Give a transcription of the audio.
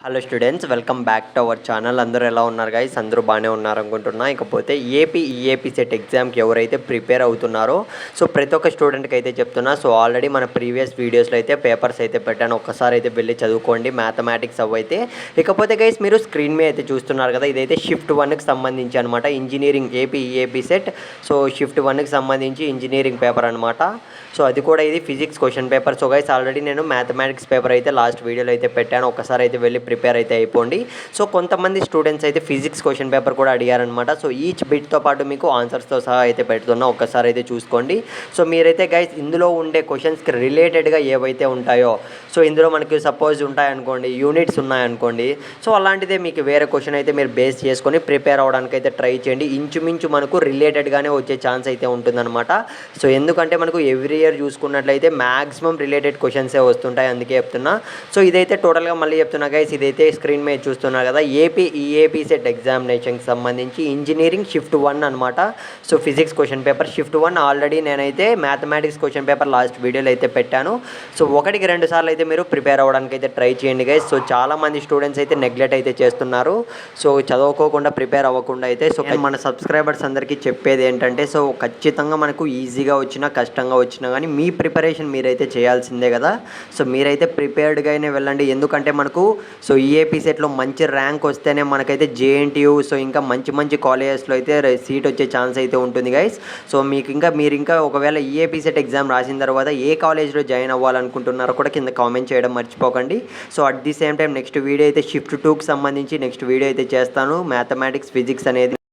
Hello students, welcome back to our channel. అందరూ ఎలా ఉన్నారు గైస్? అందరూ బాగానే ఉన్నారు అనుకుంటున్నా. ఇకపోతే ఈఏపీ సెట్ ఎగ్జామ్కి ఎవరైతే ప్రిపేర్ అవుతున్నారో ప్రతి ఒక్క స్టూడెంట్కి అయితే చెప్తున్నా. ఆల్రెడీ మన ప్రీవియస్ వీడియోస్లో అయితే పేపర్స్ అయితే పెట్టాను, ఒక్కసారి అయితే వెళ్ళి చదువుకోండి మ్యాథమెటిక్స్ అయితే. ఇకపోతే గైస్ మీరు స్క్రీన్ మీద అయితే చూస్తున్నారు కదా, ఇదైతే షిఫ్ట్ 1కి సంబంధించి అనమాట, ఇంజనీరింగ్ ఈఏపీ సెట్. షిఫ్ట్ 1కి సంబంధించి ఇంజనీరింగ్ పేపర్ అనమాట. అది కూడా ఇది physics question paper. Guys already నేను మ్యాథమెటిక్స్ పేపర్ అయితే లాస్ట్ వీడియోలో అయితే పెట్టాను, ఒక్కసారి అయితే వెళ్ళి ప్రిపేర్ అయితే అయిపోండి. కొంతమంది స్టూడెంట్స్ అయితే ఫిజిక్స్ క్వశ్చన్ పేపర్ కూడా అడిగారనమాట. ఈచ్ బిట్తో పాటు మీకు ఆన్సర్స్తో సహా అయితే పెడుతున్నా, ఒక్కసారి అయితే చూసుకోండి. మీరైతే గైస్ ఇందులో ఉండే క్వశ్చన్స్కి రిలేటెడ్గా ఏవైతే ఉంటాయో, ఇందులో మనకి సపోజ్ ఉంటాయనుకోండి, యూనిట్స్ ఉన్నాయనుకోండి, అలాంటిదే మీకు వేరే క్వశ్చన్ అయితే మీరు బేస్ చేసుకొని ప్రిపేర్ అవ్వడానికి అయితే ట్రై చేయండి. ఇంచుమించు మనకు రిలేటెడ్గానే వచ్చే ఛాన్స్ అయితే ఉంటుందన్నమాట. ఎందుకంటే మనకు ఎవ్రీ ఇయర్ చూసుకున్నట్లయితే మ్యాక్సిమం రిలేటెడ్ క్వశ్చన్సే వస్తుంటాయి, అందుకే చెప్తున్నా. ఇదైతే టోటల్గా మళ్ళీ చెప్తున్నా గైస్, ఇదైతే స్క్రీన్ మీద చూస్తున్నారు కదా, ఈఏపీ సెట్ ఎగ్జామినేషన్కి సంబంధించి ఇంజనీరింగ్ షిఫ్ట్ 1 అనమాట. Physics question paper shift 1 already నేనైతే మ్యాథమెటిక్స్ క్వశ్చన్ పేపర్ లాస్ట్ వీడియోలో అయితే పెట్టాను. 1కి 2 సార్లు అయితే మీరు ప్రిపేర్ అవ్వడానికి అయితే ట్రై చేయండి గైస్. చాలామంది స్టూడెంట్స్ అయితే నెగ్లెక్ట్ అయితే చేస్తున్నారు, చదువుకోకుండా ప్రిపేర్ అవ్వకుండా అయితే. మన సబ్స్క్రైబర్స్ అందరికీ చెప్పేది ఏంటంటే, ఖచ్చితంగా మనకు ఈజీగా వచ్చినా కష్టంగా వచ్చినా కానీ మీ ప్రిపరేషన్ మీరైతే చేయాల్సిందే కదా. మీరైతే ప్రిపేర్డ్గానే వెళ్ళండి. ఎందుకంటే మనకు ఈఏపీ సెట్లో మంచి ర్యాంక్ వస్తేనే మనకైతే జేఎన్టీయూ ఇంకా మంచి మంచి కాలేజెస్లో అయితే సీట్ వచ్చే ఛాన్స్ అయితే ఉంటుంది గైస్. మీరు ఇంకా ఒకవేళ ఈఏపీ సెట్ ఎగ్జామ్ రాసిన తర్వాత ఏ కాలేజ్లో జాయిన్ అవ్వాలనుకుంటున్నారో కూడా కింద కామెంట్ చేయడం మర్చిపోకండి. At the same time next video అయితే షిఫ్ట్ 2కి సంబంధించి నెక్స్ట్ వీడియో అయితే చేస్తాను, మ్యాథమెటిక్స్ ఫిజిక్స్ అనేది.